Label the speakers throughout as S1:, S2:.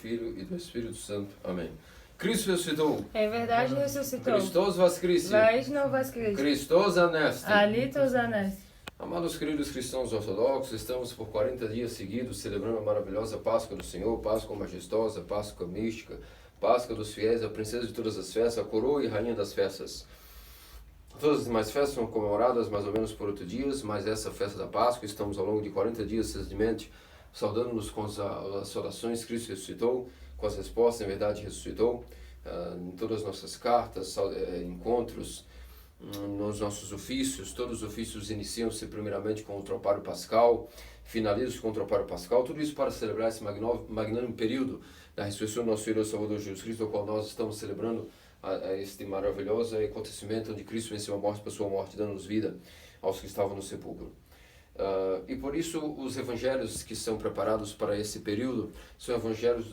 S1: Filho e do Espírito Santo. Amém. Cristo ressuscitou.
S2: Em verdade ressuscitou.
S1: Christos voskresie.
S2: Vaishno voskresie.
S1: Christos anesti.
S2: Alitos anesti.
S1: Amados queridos cristãos ortodoxos, estamos por 40 dias seguidos celebrando a maravilhosa Páscoa do Senhor, Páscoa majestosa, Páscoa mística, Páscoa dos fiéis, a princesa de todas as festas, a coroa e rainha das festas. Todas as demais festas são comemoradas mais ou menos por 8 dias, mas essa festa da Páscoa, estamos ao longo de 40 dias, simplesmente saudando-nos com as saudações, Cristo ressuscitou, com as respostas, em verdade ressuscitou, em todas as nossas cartas, encontros, nos nossos ofícios. Todos os ofícios iniciam-se primeiramente com o tropário pascal, finalizam com o tropário pascal, tudo isso para celebrar esse magnânimo período da ressurreição do nosso Senhor e Salvador Jesus Cristo, ao qual nós estamos celebrando este maravilhoso acontecimento onde Cristo venceu a morte por sua morte, dando-nos vida aos que estavam no sepulcro. E por isso os evangelhos que são preparados para esse período são evangelhos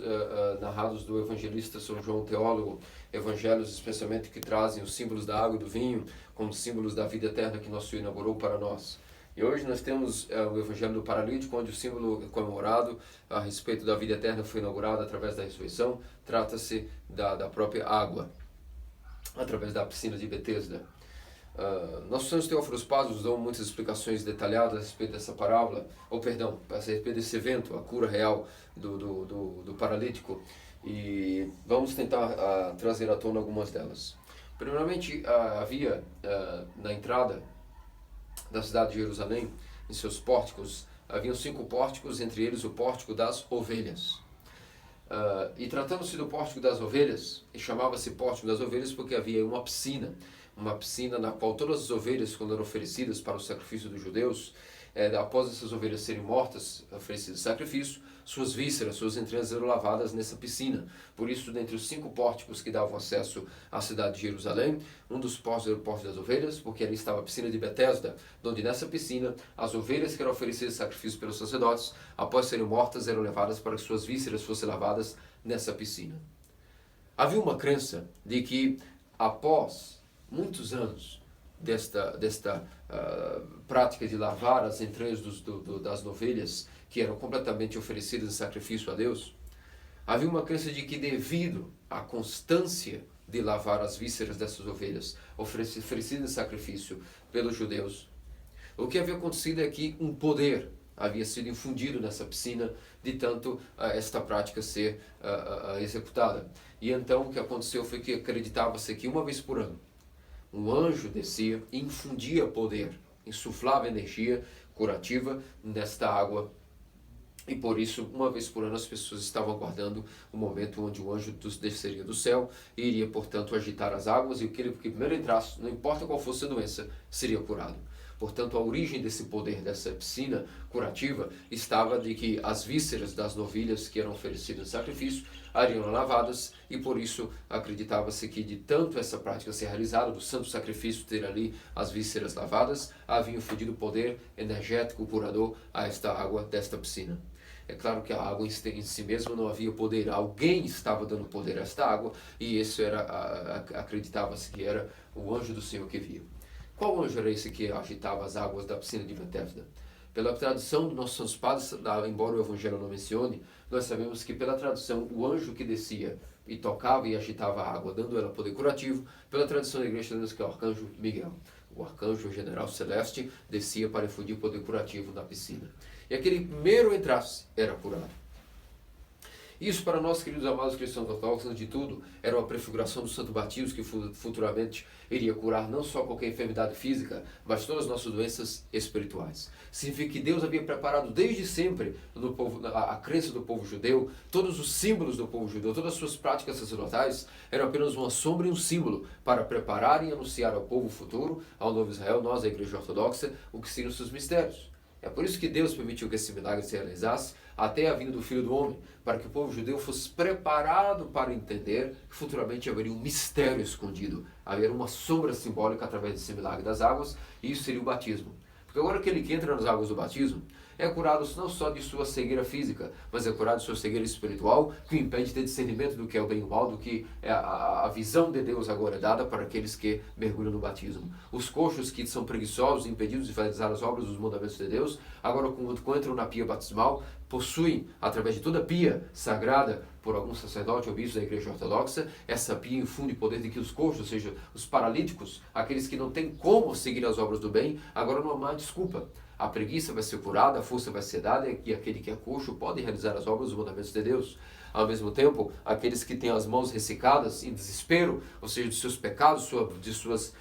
S1: narrados do evangelista São João Teólogo, evangelhos especialmente que trazem os símbolos da água e do vinho como símbolos da vida eterna que nosso Senhor inaugurou para nós. E hoje nós temos o evangelho do paralítico, onde o símbolo comemorado a respeito da vida eterna foi inaugurado através da ressurreição. Trata-se da própria água, através da piscina de Betesda. Nossos santos Teóforos Pazos dão muitas explicações detalhadas a respeito dessa parábola, a respeito desse evento, a cura real do paralítico, e vamos tentar trazer à tona algumas delas. Primeiramente, havia na entrada da cidade de Jerusalém, em seus pórticos, haviam 5 pórticos, entre eles o pórtico das ovelhas. E tratando-se do pórtico das ovelhas, chamava-se pórtico das ovelhas porque havia uma piscina na qual todas as ovelhas, quando eram oferecidas para o sacrifício dos judeus, após essas ovelhas serem mortas, oferecidas sacrifício, suas vísceras, suas entranhas eram lavadas nessa piscina. Por isso, dentre os 5 pórticos que davam acesso à cidade de Jerusalém, um dos pórticos era o pórtico das ovelhas, porque ali estava a piscina de Betesda, onde nessa piscina, as ovelhas que eram oferecidas sacrifício pelos sacerdotes, após serem mortas, eram levadas para que suas vísceras fossem lavadas nessa piscina. Havia uma crença de que, após muitos anos desta prática de lavar as entranhas das ovelhas que eram completamente oferecidas em sacrifício a Deus, havia uma crença de que, devido à constância de lavar as vísceras dessas ovelhas oferecidas em sacrifício pelos judeus, o que havia acontecido é que um poder havia sido infundido nessa piscina de tanto esta prática ser executada. E então o que aconteceu foi que acreditava-se que uma vez por ano um anjo descia e infundia poder, insuflava energia curativa nesta água. E por isso, uma vez por ano, as pessoas estavam aguardando o momento onde o anjo desceria do céu e iria, portanto, agitar as águas, e aquele que primeiro entrasse, não importa qual fosse a doença, seria curado. Portanto, a origem desse poder, dessa piscina curativa, estava de que as vísceras das novilhas que eram oferecidas em sacrifício seriam lavadas, e por isso acreditava-se que, de tanto essa prática ser realizada, do santo sacrifício ter ali as vísceras lavadas, havia infundido poder energético, curador a esta água desta piscina. É claro que a água em si mesma não havia poder, alguém estava dando poder a esta água, e isso acreditava-se que era o anjo do Senhor que via. Qual anjo era esse que agitava as águas da piscina de Betesda? Pela tradição dos nossos santos padres, embora o Evangelho não mencione, nós sabemos que pela tradição o anjo que descia e tocava e agitava a água, dando ela poder curativo, pela tradição da igreja sabemos que é o arcanjo Miguel. O arcanjo general celeste descia para infundir poder curativo na piscina. E aquele primeiro entrasse era curado. Isso, para nós, queridos amados cristãos ortodoxos, antes de tudo, era uma prefiguração do santo batismo que futuramente iria curar não só qualquer enfermidade física, mas todas as nossas doenças espirituais. Significa que Deus havia preparado desde sempre a crença do povo judeu, todos os símbolos do povo judeu, todas as suas práticas sacerdotais eram apenas uma sombra e um símbolo para preparar e anunciar ao povo futuro, ao novo Israel, nós, a igreja ortodoxa, o que seriam os seus mistérios. É por isso que Deus permitiu que esse milagre se realizasse até a vinda do Filho do Homem, para que o povo judeu fosse preparado para entender que futuramente haveria um mistério escondido, haveria uma sombra simbólica através desse milagre das águas, e isso seria o batismo. Porque agora aquele que entra nas águas do batismo é curado não só de sua cegueira física, mas é curado de sua cegueira espiritual, que o impede de ter discernimento do que é o bem e o mal, do que é a visão de Deus agora é dada para aqueles que mergulham no batismo. Os coxos que são preguiçosos, impedidos de realizar as obras dos mandamentos de Deus, agora quando entram na pia batismal, possuem, através de toda a pia sagrada, por algum sacerdote ou bispo da igreja ortodoxa, essa pia infunde poder de que os coxos, ou seja, os paralíticos, aqueles que não têm como seguir as obras do bem, agora não há mais desculpa. A preguiça vai ser curada, a força vai ser dada e aquele que é coxo pode realizar as obras dos mandamentos de Deus. Ao mesmo tempo, aqueles que têm as mãos ressecadas em desespero, ou seja, de seus pecados, de suas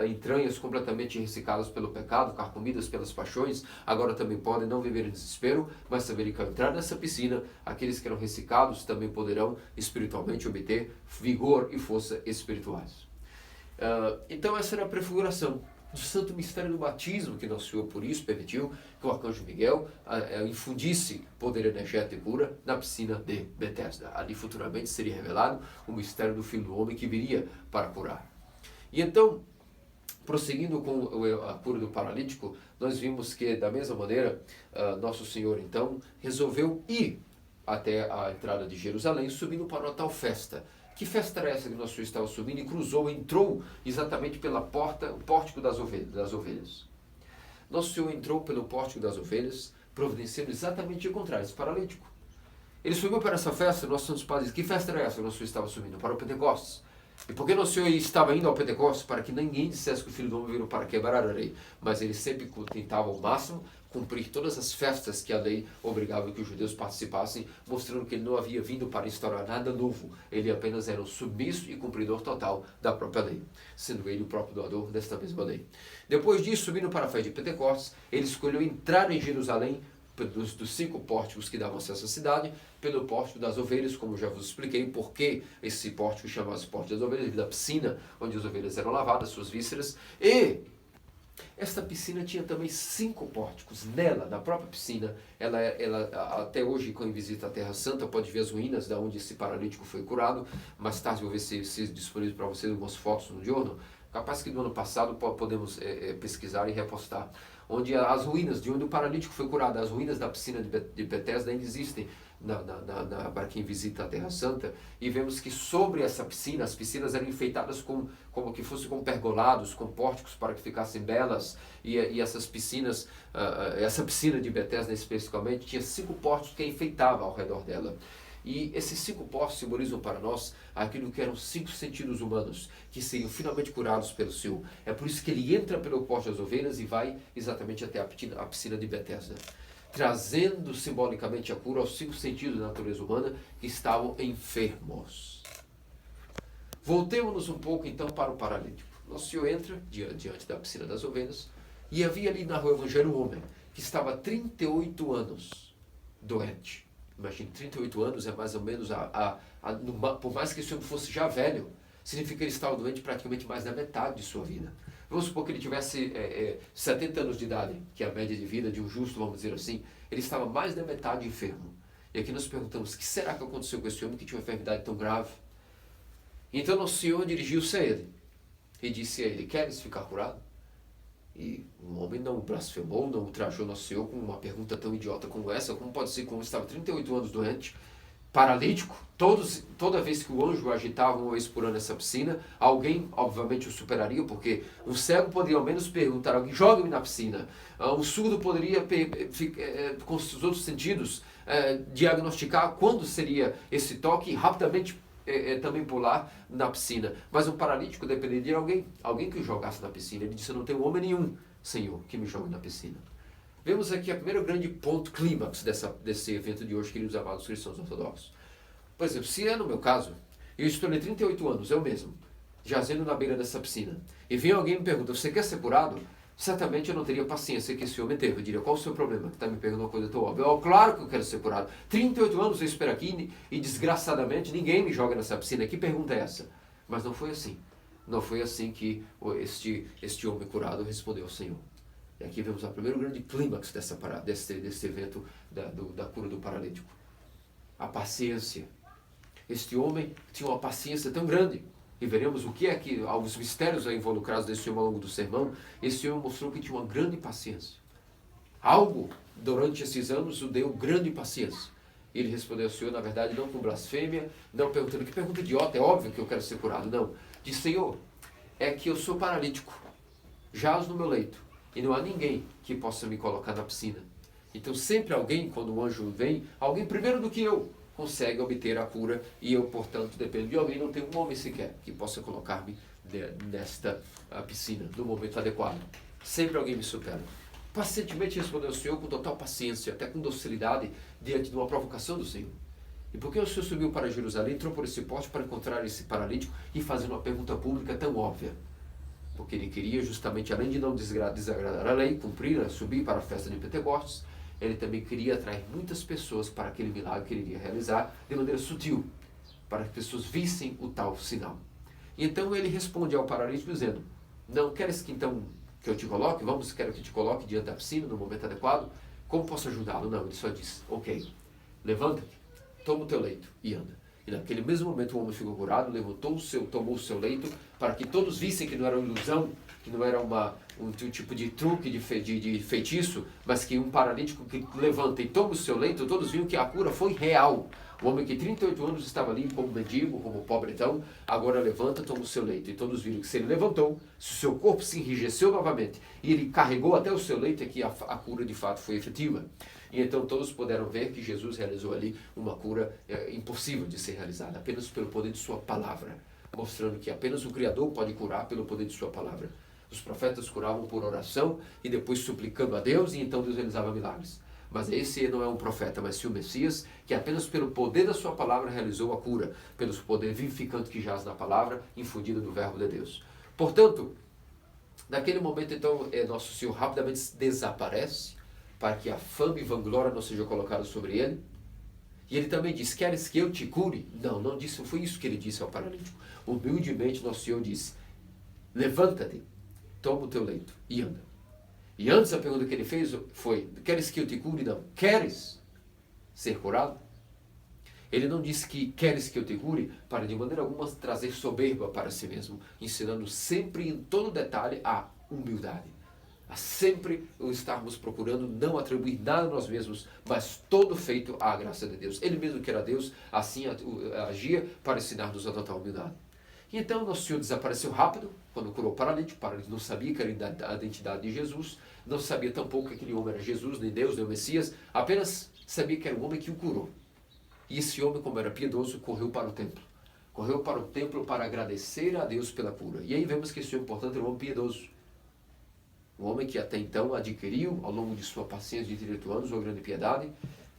S1: entranhas completamente ressecadas pelo pecado, carcomidas pelas paixões, agora também podem não viver em desespero, mas saberem que ao entrar nessa piscina, aqueles que eram ressecados também poderão espiritualmente obter vigor e força espirituais. Então essa era a prefiguração do santo mistério do batismo, que Nosso Senhor por isso permitiu que o arcanjo Miguel infundisse poder energético e cura na piscina de Betesda. Ali futuramente seria revelado o mistério do Filho do Homem que viria para curar. E então, prosseguindo com a cura do paralítico, nós vimos que da mesma maneira, Nosso Senhor então resolveu ir até a entrada de Jerusalém, subindo para uma tal festa. Que festa era essa que Nosso Senhor estava subindo e cruzou, entrou exatamente pela porta, o pórtico das ovelhas. Nosso Senhor entrou pelo pórtico das ovelhas, providenciando exatamente o contrário, esse paralítico. Ele subiu para essa festa, nossos santos padres, que festa era essa que Nosso Senhor estava subindo? Para o Pentecostes. E por que Nosso Senhor estava indo ao Pentecostes? Para que ninguém dissesse que o Filho do Homem veio para quebrar a lei. Mas ele sempre tentava ao máximo cumprir todas as festas que a lei obrigava que os judeus participassem, mostrando que ele não havia vindo para instaurar nada novo. Ele apenas era um submisso e cumpridor total da própria lei, sendo ele o próprio doador desta mesma lei. Depois disso, subindo para a festa de Pentecostes, ele escolheu entrar em Jerusalém dos 5 pórticos que davam acesso à cidade, pelo pórtico das ovelhas, como já vos expliquei, porque esse pórtico chamava-se pórtico das ovelhas, da piscina onde as ovelhas eram lavadas, suas vísceras, e esta piscina tinha também 5 pórticos. Nela, na própria piscina, ela até hoje, quando visita a Terra Santa, pode ver as ruínas de onde esse paralítico foi curado. Mais tarde vou ver se disponível para vocês algumas fotos no jornal. Capaz que do ano passado podemos pesquisar e repostar. Onde as ruínas de onde o paralítico foi curado, as ruínas da piscina de Betesda ainda existem para quem visita a Terra Santa, e vemos que sobre essa piscina, as piscinas eram enfeitadas como que fosse com pergolados, com pórticos para que ficassem belas, e essas piscinas, essa piscina de Betesda especificamente, tinha 5 pórticos que enfeitavam ao redor dela. E esses 5 pórticos simbolizam para nós aquilo que eram 5 sentidos humanos, que seriam finalmente curados pelo Senhor. É por isso que ele entra pelo pórtico das ovelhas e vai exatamente até a piscina de Betesda, trazendo simbolicamente a cura aos 5 sentidos da natureza humana que estavam enfermos. Voltemos-nos um pouco então para o paralítico. Nosso Senhor entra diante da piscina das ovelhas, e havia ali na rua Evangelho um homem que estava há 38 anos doente. Imagine, 38 anos é mais ou menos, por mais que esse homem fosse já velho, significa que ele estava doente praticamente mais da metade de sua vida. Vamos supor que ele tivesse 70 anos de idade, que é a média de vida de um justo, vamos dizer assim. Ele estava mais da metade enfermo. E aqui nós perguntamos, o que será que aconteceu com esse homem que tinha uma enfermidade tão grave? Então Nosso Senhor dirigiu-se a ele e disse a ele: queres ficar curado? E o homem não blasfemou, não ultrajou Nosso Senhor com uma pergunta tão idiota como essa. Como pode ser que um estava 38 anos doente, paralítico, toda vez que o anjo agitava uma vez por ano essa piscina, alguém obviamente o superaria, porque um cego poderia ao menos perguntar: alguém joga-me na piscina. Um surdo poderia, com os outros sentidos, diagnosticar quando seria esse toque e rapidamente também pular na piscina. Mas um paralítico dependeria de alguém que o jogasse na piscina. Ele disse: não tem homem nenhum, Senhor, que me jogue na piscina. Vemos aqui o primeiro grande ponto, clímax desse evento de hoje, queridos amados cristãos ortodoxos. Por exemplo, se é no meu caso, eu estou de 38 anos, eu mesmo, jazendo na beira dessa piscina, e vem alguém e me pergunta: você quer ser curado? Certamente eu não teria paciência que esse homem teve. Eu diria: qual o seu problema? Que está me perguntando uma coisa tão óbvia. Claro que eu quero ser curado. 38 anos eu espero aqui e desgraçadamente ninguém me joga nessa piscina. Que pergunta é essa? Mas não foi assim. Não foi assim que este homem curado respondeu ao Senhor. E aqui vemos o primeiro grande clímax desse evento da cura do paralítico. A paciência. Este homem tinha uma paciência tão grande. E veremos o que é que, os mistérios involucrados desse homem ao longo do sermão. Esse homem mostrou que tinha uma grande paciência. Algo, durante esses anos, o deu grande paciência. Ele respondeu ao Senhor, na verdade, não com blasfêmia, não perguntando: que pergunta idiota, é óbvio que eu quero ser curado. Não. Disse: Senhor, é que eu sou paralítico, jazo no meu leito, e não há ninguém que possa me colocar na piscina. Então sempre alguém, quando o anjo vem, alguém primeiro do que eu, consegue obter a cura e eu, portanto, dependo de alguém, não tenho um homem sequer que possa colocar-me nesta piscina no momento adequado. Sempre alguém me supera. Pacientemente respondeu o Senhor com total paciência, até com docilidade, diante de uma provocação do Senhor. E por que o Senhor subiu para Jerusalém, entrou por esse poste para encontrar esse paralítico e fazer uma pergunta pública tão óbvia? Porque ele queria justamente, além de não desagradar a lei, cumprir, subir para a festa de Pentecostes, ele também queria atrair muitas pessoas para aquele milagre que ele iria realizar de maneira sutil, para que as pessoas vissem o tal sinal. E então ele responde ao paralítico dizendo, não queres que então que eu te coloque? Quero que te coloque diante da piscina no momento adequado? Como posso ajudá-lo? Não, ele só disse, ok, levanta-te, toma o teu leito e anda. E naquele mesmo momento o homem ficou curado, tomou o seu leito, para que todos vissem que não era uma ilusão, que não era um tipo de truque, de feitiço, mas que um paralítico que levanta e toma o seu leito, todos viram que a cura foi real. O homem que 38 anos estava ali como mendigo, como pobretão, agora levanta, toma o seu leito. E todos viram que se ele levantou, se o seu corpo se enrijeceu novamente, e ele carregou até o seu leito, é que a cura de fato foi efetiva. E então todos puderam ver que Jesus realizou ali uma cura impossível de ser realizada, apenas pelo poder de sua palavra, mostrando que apenas o Criador pode curar pelo poder de sua palavra. Os profetas curavam por oração e depois suplicando a Deus, e então Deus realizava milagres. Mas esse não é um profeta, mas sim o Messias, que apenas pelo poder da sua palavra realizou a cura, pelo poder vivificante que jaz na palavra, infundida do verbo de Deus. Portanto, naquele momento, então, nosso Senhor rapidamente desaparece, para que a fama e vanglória não seja colocada sobre ele. E ele também diz, queres que eu te cure? Não, não disse, foi isso que ele disse ao paralítico. Humildemente, nosso Senhor disse, levanta-te, toma o teu leito e anda. E antes a pergunta que ele fez foi, queres que eu te cure? Não. Queres ser curado? Ele não disse que queres que eu te cure para de maneira alguma trazer soberba para si mesmo, ensinando sempre em todo detalhe a humildade. A sempre estarmos procurando não atribuir nada a nós mesmos, mas todo feito à graça de Deus. Ele mesmo que era Deus, assim agia para ensinar-nos a total humildade. E então nosso Senhor desapareceu rápido, quando curou o paralítico não sabia que era a identidade de Jesus, não sabia tampouco que aquele homem era Jesus, nem Deus, nem o Messias, apenas sabia que era um homem que o curou. E esse homem, como era piedoso, correu para o templo. Correu para o templo para agradecer a Deus pela cura. E aí vemos que esse homem, portanto, era um homem piedoso. Um homem que até então adquiriu, ao longo de sua paciência de 38 anos, uma grande piedade.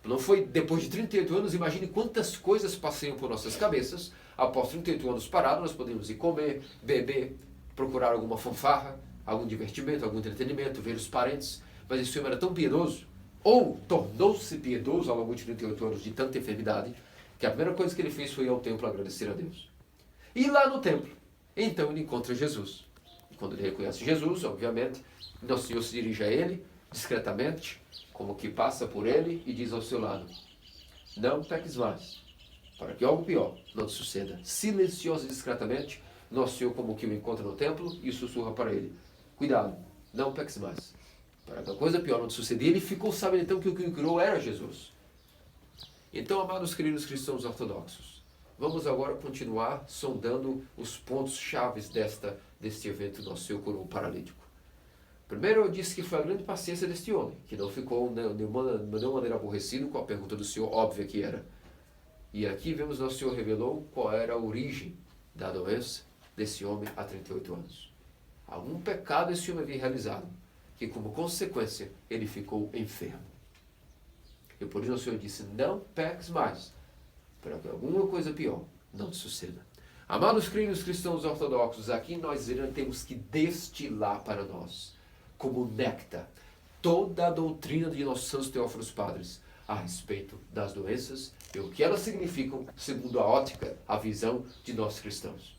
S1: Não foi depois de 38 anos, imagine quantas coisas passeiam por nossas cabeças. Após 38 anos parados, nós podemos ir comer, beber, procurar alguma fanfarra, algum divertimento, algum entretenimento, ver os parentes. Mas esse homem era tão piedoso, ou tornou-se piedoso ao longo de 38 anos de tanta enfermidade, que a primeira coisa que ele fez foi ir ao templo agradecer a Deus. E lá no templo, então ele encontra Jesus. E quando ele reconhece Jesus, obviamente, nosso Senhor se dirige a ele, discretamente, como que passa por ele e diz ao seu lado, não peques mais, para que algo pior não te suceda. Silencioso e discretamente, nosso Senhor como que o encontra no templo e sussurra para ele, cuidado, não peques mais, para que a coisa pior não te suceda. E ele ficou sabendo então que o que o curou era Jesus. Então, amados queridos cristãos ortodoxos, vamos agora continuar sondando os pontos chaves deste evento. Nosso Senhor curou o paralítico. Primeiro eu disse que foi a grande paciência deste homem, que não ficou de nenhuma maneira aborrecido com a pergunta do Senhor, óbvia que era. E aqui vemos Nosso Senhor revelou qual era a origem da doença desse homem há 38 anos. Algum pecado esse homem havia realizado, que como consequência ele ficou enfermo. E por isso o Senhor disse, não peques mais, para que alguma coisa pior não te suceda. Amados queridos cristãos ortodoxos, aqui nós temos que destilar para nós, como néctar, toda a doutrina de nossos santos teófilos padres a respeito das doenças e o que elas significam segundo a ótica, a visão de nós cristãos.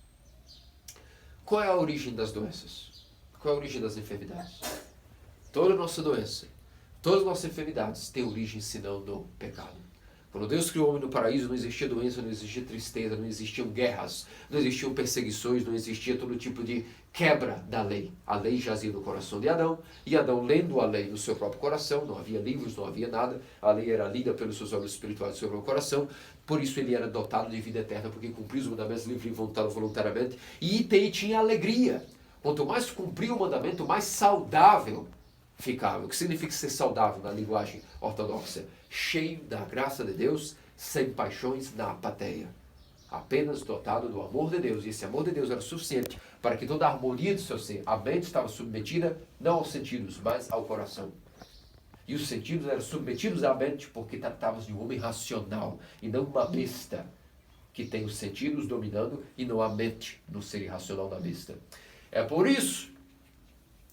S1: Qual é a origem das doenças? Qual é a origem das enfermidades? Toda nossa doença, todas as nossas enfermidades têm origem senão no pecado. Quando Deus criou o homem no paraíso, não existia doença, não existia tristeza, não existiam guerras, não existiam perseguições, não existia todo tipo de quebra da lei. A lei jazia no coração de Adão, e Adão, lendo a lei no seu próprio coração, não havia livros, não havia nada, a lei era lida pelos seus olhos espirituais do seu próprio coração, por isso ele era dotado de vida eterna, porque cumpria os mandamentos livre e voluntariamente, e tinha alegria. Quanto mais cumpria o mandamento, mais saudável ficava. O que significa ser saudável na linguagem ortodoxa? Cheio da graça de Deus, sem paixões na apatia, apenas dotado do amor de Deus. E esse amor de Deus era suficiente para que toda a harmonia do seu ser, a mente estava submetida não aos sentidos, mas ao coração. E os sentidos eram submetidos à mente porque tratávamos de um homem racional e não uma besta que tem os sentidos dominando e não a mente no ser irracional da besta. É por isso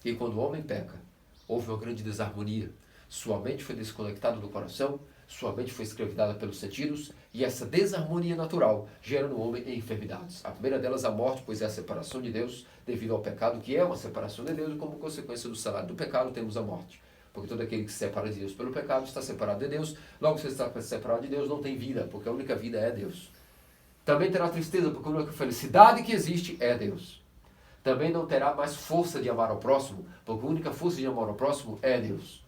S1: que quando o homem peca, houve uma grande desarmonia. Sua mente foi desconectada do coração, sua mente foi escravizada pelos sentidos, e essa desarmonia natural gera no homem enfermidades. A primeira delas, a morte, pois é a separação de Deus devido ao pecado, que é uma separação de Deus, e como consequência do salário do pecado temos a morte. Porque todo aquele que se separa de Deus pelo pecado está separado de Deus. Logo, se está separado de Deus, não tem vida, porque a única vida é Deus. Também terá tristeza, porque a única felicidade que existe é Deus. Também não terá mais força de amar ao próximo, porque a única força de amar ao próximo é Deus.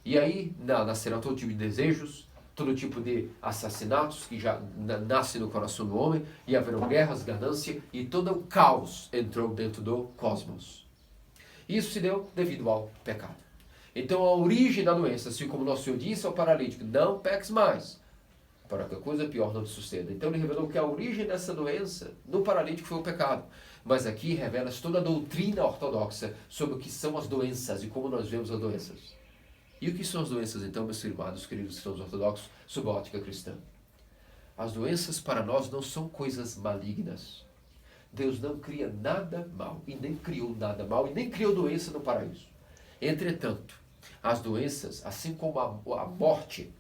S1: E aí nascerá todo tipo de desejos, todo tipo de assassinatos que já nascem no coração do homem, e haverão guerras, ganância, e todo o caos entrou dentro do cosmos. Isso se deu devido ao pecado. Então a origem da doença, assim como nosso Senhor disse ao paralítico, não peques mais, para que a coisa pior não te suceda. Então ele revelou que a origem dessa doença no paralítico foi o pecado. Mas aqui revela-se toda a doutrina ortodoxa sobre o que são as doenças e como nós vemos as doenças. E o que são as doenças então, meus irmãos, queridos cristãos ortodoxos, sob a ótica cristã? As doenças para nós não são coisas malignas. Deus não cria nada mal, e nem criou nada mal, e nem criou doença no paraíso. Entretanto, as doenças, assim como a morte,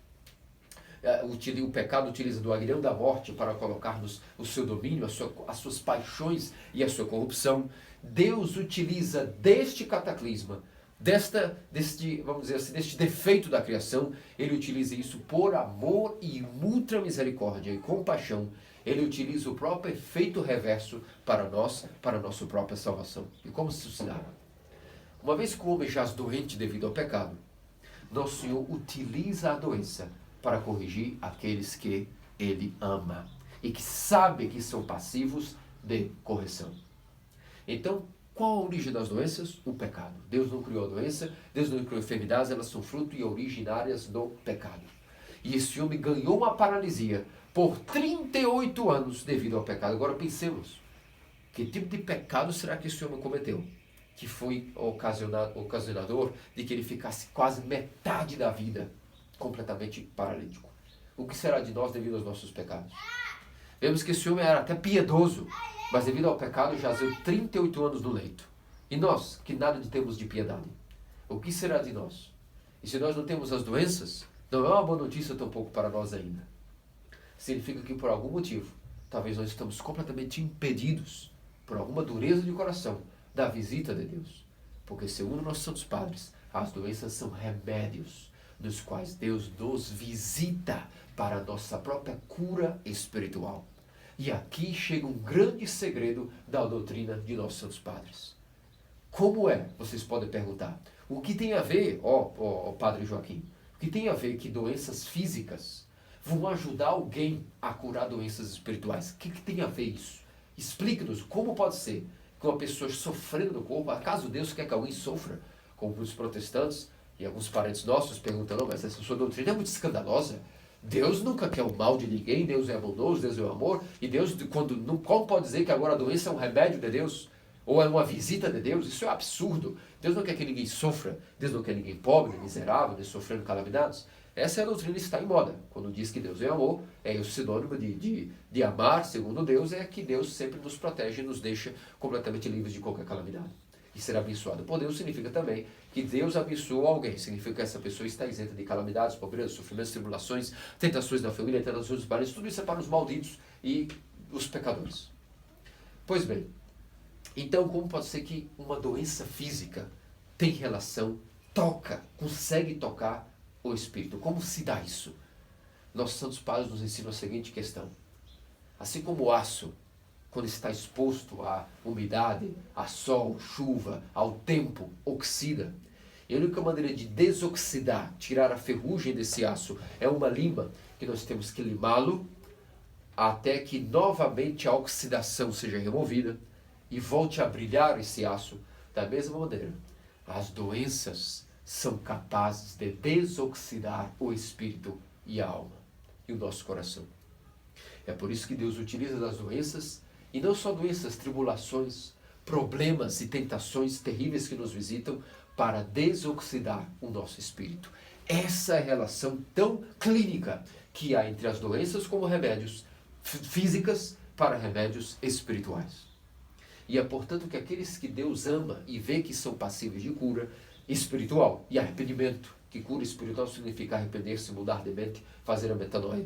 S1: o pecado utiliza do aguilhão da morte para colocar-nos o seu domínio, as suas paixões e a sua corrupção, Deus utiliza deste cataclisma, vamos dizer assim, deste defeito da criação, ele utiliza isso por amor e muita misericórdia e compaixão. Ele utiliza o próprio efeito reverso para nós, para a nossa própria salvação. E como se isso dá? Uma vez que o homem jaz doente devido ao pecado, nosso Senhor utiliza a doença para corrigir aqueles que Ele ama e que sabe que são passivos de correção. Então, qual a origem das doenças? O pecado. Deus não criou a doença, Deus não criou enfermidades, elas são fruto e originárias do pecado. E esse homem ganhou uma paralisia por 38 anos devido ao pecado. Agora pensemos, que tipo de pecado será que esse homem cometeu? Que foi ocasionador de que ele ficasse quase metade da vida completamente paralítico. O que será de nós devido aos nossos pecados? Vemos que esse homem era até piedoso, mas devido ao pecado jazeu 38 anos no leito. E nós, que nada temos de piedade, o que será de nós? E se nós não temos as doenças, não é uma boa notícia tampouco para nós ainda. Significa que por algum motivo, talvez nós estamos completamente impedidos, por alguma dureza de coração, da visita de Deus. Porque segundo nossos santos padres, as doenças são remédios, dos quais Deus nos visita para a nossa própria cura espiritual. E aqui chega um grande segredo da doutrina de nossos santos padres. Como é? Vocês podem perguntar. O que tem a ver, Padre Joaquim, o que tem a ver que doenças físicas vão ajudar alguém a curar doenças espirituais? O que tem a ver isso? Explique-nos como pode ser que uma pessoa sofrendo no corpo, acaso Deus quer que alguém sofra? Como os protestantes e alguns parentes nossos perguntam, não, mas essa sua doutrina é muito escandalosa. Deus nunca quer o mal de ninguém, Deus é bondoso, Deus é o amor, e Deus, como pode dizer que agora a doença é um remédio de Deus? Ou é uma visita de Deus? Isso é absurdo. Deus não quer que ninguém sofra, Deus não quer ninguém pobre, miserável, nem sofrendo calamidades. Essa é a doutrina que está em moda. Quando diz que Deus é amor, é o sinônimo de amar, segundo Deus, é que Deus sempre nos protege e nos deixa completamente livres de qualquer calamidade. E ser abençoado por Deus significa também que Deus abençoou alguém. Significa que essa pessoa está isenta de calamidades, pobreza, sofrimentos, tribulações, tentações da família, tentações dos parentes. Tudo isso é para os malditos e os pecadores. Pois bem, então como pode ser que uma doença física tem relação, consegue tocar o espírito? Como se dá isso? Nossos santos padres nos ensinam a seguinte questão. Assim como o aço, quando está exposto à umidade, a sol, chuva, ao tempo, oxida. E a única maneira de desoxidar, tirar a ferrugem desse aço, é uma lima, que nós temos que limá-lo, até que novamente a oxidação seja removida e volte a brilhar esse aço. Da mesma maneira, as doenças são capazes de desoxidar o espírito e a alma. e o nosso coração. É por isso que Deus utiliza das doenças, e não só doenças, tribulações, problemas e tentações terríveis que nos visitam, para desoxidar o nosso espírito. Essa é a relação tão clínica que há entre as doenças como remédios físicas para remédios espirituais. E é portanto que aqueles que Deus ama e vê que são passíveis de cura espiritual e arrependimento, que cura espiritual significa arrepender-se, mudar de mente, fazer a metanoia.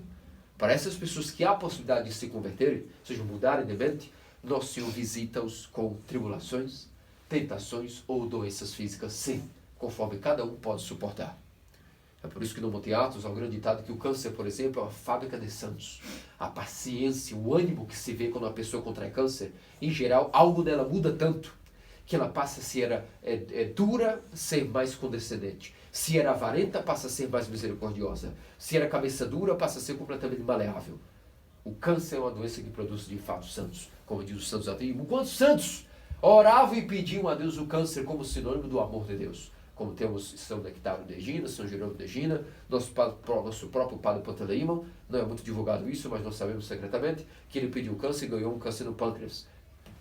S1: Para essas pessoas que há a possibilidade de se converterem, ou seja, mudarem de mente, nosso Senhor visita-os com tribulações, tentações ou doenças físicas, sim, conforme cada um pode suportar. É por isso que no Monte Athos há um grande ditado que o câncer, por exemplo, é uma fábrica de santos. A paciência, o ânimo que se vê quando uma pessoa contrai câncer, em geral, algo dela muda tanto que ela passa, se era dura, ser mais condescendente. Se era avarenta, passa a ser mais misericordiosa. Se era cabeça dura, passa a ser completamente maleável. O câncer é uma doença que produz de fato santos. Como diz os santos antigos, quantos santos oravam e pediam a Deus o câncer como sinônimo do amor de Deus. Como temos São Nectário de Egina, São Jerônimo de Egina, nosso próprio padre Panteleimon, não é muito divulgado isso, mas nós sabemos secretamente que ele pediu câncer e ganhou um câncer no pâncreas.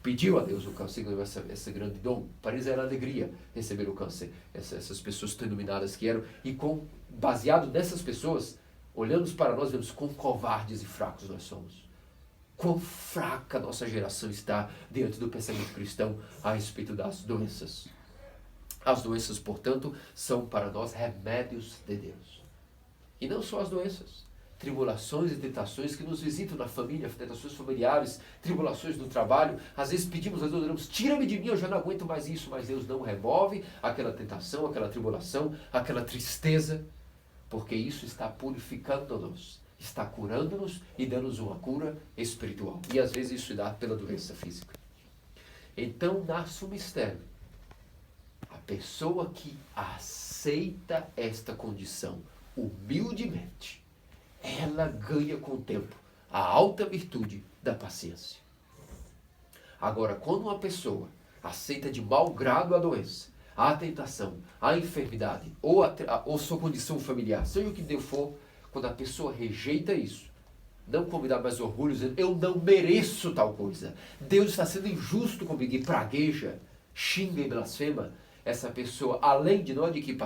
S1: Pediu a Deus o câncer e ganhou esse grande dom. Para eles era alegria receber o câncer. Essas pessoas tão iluminadas que eram. E baseado nessas pessoas, olhamos para nós, vemos quão covardes e fracos nós somos. Quão fraca nossa geração está diante do pensamento cristão a respeito das doenças. As doenças, portanto, são para nós remédios de Deus. E não só as doenças. Tribulações e tentações que nos visitam na família, tentações familiares, tribulações no trabalho. Às vezes pedimos a Deus, oramos, tira-me de mim, eu já não aguento mais isso. Mas Deus não remove aquela tentação, aquela tribulação, aquela tristeza. Porque isso está purificando-nos, está curando-nos e dando-nos uma cura espiritual. E às vezes isso dá pela doença física. Então nasce um mistério. A pessoa que aceita esta condição humildemente, ela ganha com o tempo a alta virtude da paciência. Agora, quando uma pessoa aceita de mau grado a doença, a tentação, a enfermidade ou sua condição familiar, seja o que for, quando a pessoa rejeita isso, não convidar mais orgulho, dizendo, eu não mereço tal coisa, Deus está sendo injusto comigo, e pragueja, xinga e blasfema, essa pessoa, além de não adquirir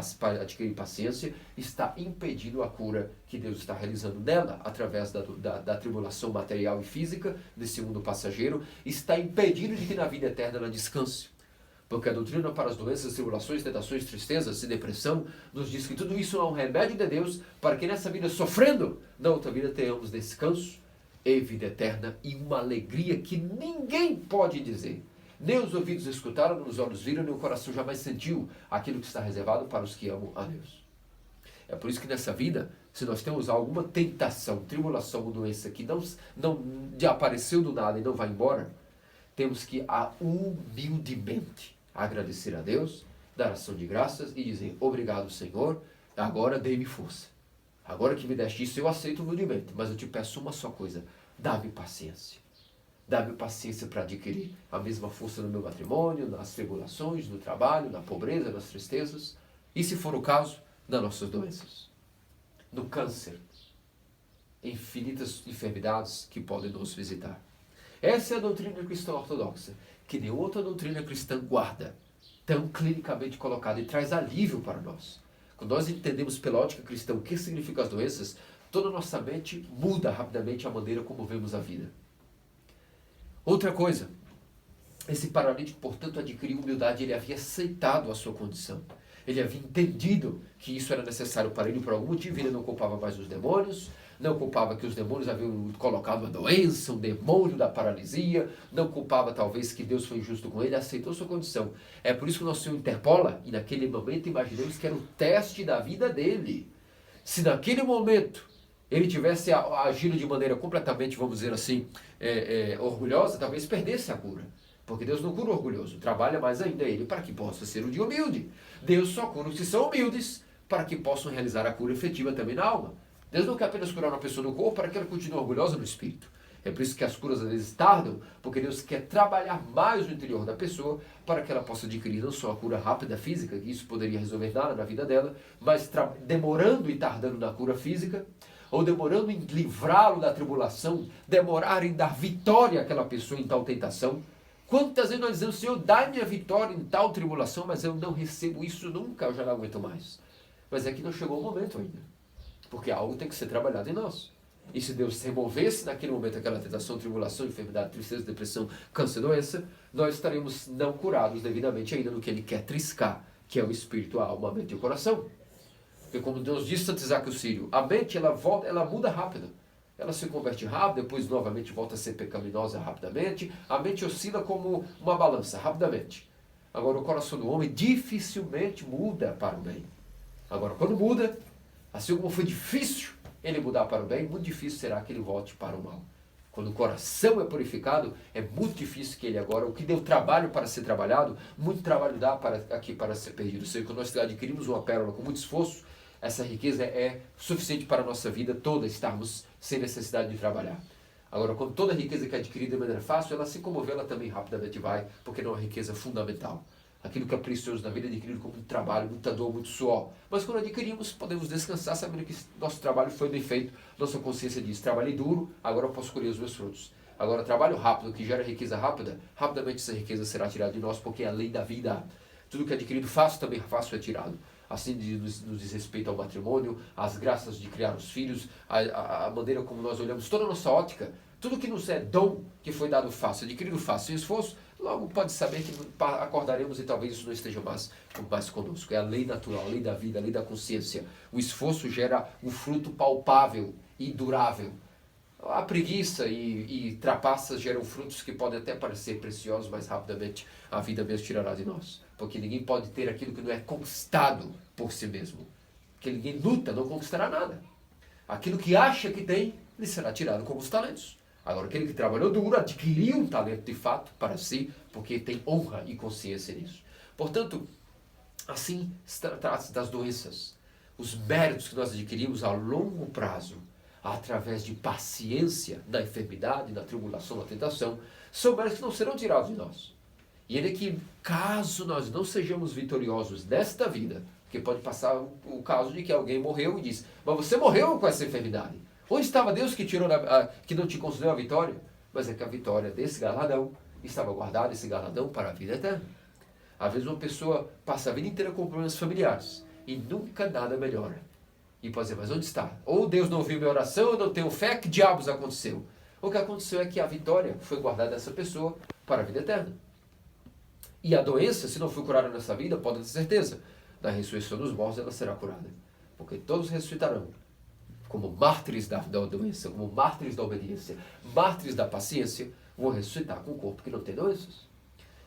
S1: paciência, está impedindo a cura que Deus está realizando nela, através da tribulação material e física desse mundo passageiro, está impedindo de que na vida eterna ela descanse. Porque a doutrina para as doenças, tribulações, tentações, tristezas e depressão nos diz que tudo isso é um remédio de Deus para que nessa vida sofrendo, na outra vida tenhamos descanso e vida eterna e uma alegria que ninguém pode dizer. Nem os ouvidos escutaram, nem os olhos viram, nem o coração jamais sentiu aquilo que está reservado para os que amam a Deus. É por isso que nessa vida, se nós temos alguma tentação, tribulação ou doença que não apareceu do nada e não vai embora, temos que humildemente agradecer a Deus, dar ação de graças e dizer, obrigado Senhor, agora dê-me força. Agora que me deste isso, eu aceito humildemente, mas eu te peço uma só coisa, dá-me paciência. Dá-me paciência para adquirir a mesma força no meu matrimônio, nas tribulações, no trabalho, na pobreza, nas tristezas. E se for o caso, nas nossas doenças. No câncer. Infinitas enfermidades que podem nos visitar. Essa é a doutrina cristã ortodoxa, que nenhuma outra doutrina cristã guarda, tão clinicamente colocada e traz alívio para nós. Quando nós entendemos pela ótica cristã o que significam as doenças, toda a nossa mente muda rapidamente a maneira como vemos a vida. Outra coisa, esse paralítico, portanto, adquiriu humildade, ele havia aceitado a sua condição. Ele havia entendido que isso era necessário para ele por algum motivo, ele não culpava mais os demônios, não culpava que os demônios haviam colocado uma doença, um demônio da paralisia, não culpava talvez que Deus foi injusto com ele, aceitou sua condição. É por isso que o nosso Senhor interpola, e naquele momento imaginamos que era o teste da vida dele. Se naquele momento ele tivesse agido de maneira completamente, vamos dizer assim, orgulhosa, talvez perdesse a cura. Porque Deus não cura o orgulhoso, trabalha mais ainda ele para que possa ser um dia humilde. Deus só cura os que são humildes para que possam realizar a cura efetiva também na alma. Deus não quer apenas curar uma pessoa no corpo para que ela continue orgulhosa no espírito. É por isso que as curas às vezes tardam, porque Deus quer trabalhar mais no interior da pessoa para que ela possa adquirir não só a cura rápida física, que isso poderia resolver nada na vida dela, mas demorando e tardando na cura física,
S3: ou demorando em livrá-lo da tribulação, demorar em dar vitória àquela pessoa em tal tentação. Quantas vezes nós dizemos, Senhor, dá-me a vitória em tal tribulação, mas eu não recebo isso nunca, eu já não aguento mais. Mas é que não chegou o momento ainda, porque algo tem que ser trabalhado em nós. E se Deus removesse naquele momento aquela tentação, tribulação, enfermidade, tristeza, depressão, câncer, doença, nós estaremos não curados devidamente ainda no que Ele quer triscar, que é o espírito, a alma, a mente e o coração. Porque como Deus disse a Santo Isaac o Sírio, a mente ela muda rápido. Ela se converte rápido, depois novamente volta a ser pecaminosa rapidamente. A mente oscila como uma balança, rapidamente. Agora o coração do homem dificilmente muda para o bem. Agora quando muda, assim como foi difícil ele mudar para o bem, muito difícil será que ele volte para o mal. Quando o coração é purificado, é muito difícil que ele agora, o que deu trabalho para ser trabalhado, muito trabalho dá para ser perdido. Ou seja, quando nós adquirimos uma pérola com muito esforço, essa riqueza é suficiente para a nossa vida toda estarmos sem necessidade de trabalhar. Agora, quando toda a riqueza que é adquirida de maneira fácil, ela se comover, ela também rapidamente vai, porque não é uma riqueza fundamental. Aquilo que é precioso na vida é adquirido com muito trabalho, muita dor, muito suor. Mas quando adquirimos, podemos descansar sabendo que nosso trabalho foi bem feito. Nossa consciência diz, trabalhei duro, agora eu posso colher os meus frutos. Agora, trabalho rápido, que gera riqueza rápida, rapidamente essa riqueza será tirada de nós, porque é a lei da vida. Tudo que é adquirido fácil, também fácil é tirado. Assim nos diz respeito ao matrimônio, às graças de criar os filhos, a maneira como nós olhamos toda a nossa ótica, tudo que nos é dom, que foi dado fácil, adquirido fácil, sem esforço, logo pode saber que acordaremos e talvez isso não esteja mais conosco. É a lei natural, a lei da vida, a lei da consciência. O esforço gera um fruto palpável e durável. A preguiça e trapaças geram frutos que podem até parecer preciosos, mas rapidamente a vida mesmo tirará de nós. Porque ninguém pode ter aquilo que não é conquistado por si mesmo. Porque ninguém luta, não conquistará nada. Aquilo que acha que tem, lhe será tirado como os talentos. Agora, aquele que trabalhou duro, adquiriu um talento de fato para si, porque tem honra e consciência nisso. Portanto, assim trata-se das doenças. Os méritos que nós adquirimos a longo prazo, através de paciência na enfermidade, na tribulação, na tentação, são méritos que não serão tirados de nós. E ele é que, caso nós não sejamos vitoriosos nesta vida, porque pode passar o caso de que alguém morreu e diz, mas você morreu com essa enfermidade. Onde estava Deus que que não te concedeu a vitória? Mas é que a vitória desse galardão estava guardada, esse galardão, para a vida eterna. Às vezes uma pessoa passa a vida inteira com problemas familiares e nunca nada melhora. E pode dizer, mas onde está? Ou Deus não ouviu minha oração, eu não tenho fé, que diabos aconteceu? O que aconteceu é que a vitória foi guardada dessa pessoa para a vida eterna. E a doença, se não for curada nessa vida, pode ter certeza, na ressurreição dos mortos ela será curada. Porque todos ressuscitarão como mártires da doença, como mártires da obediência, mártires da paciência, vão ressuscitar com um corpo que não tem doenças.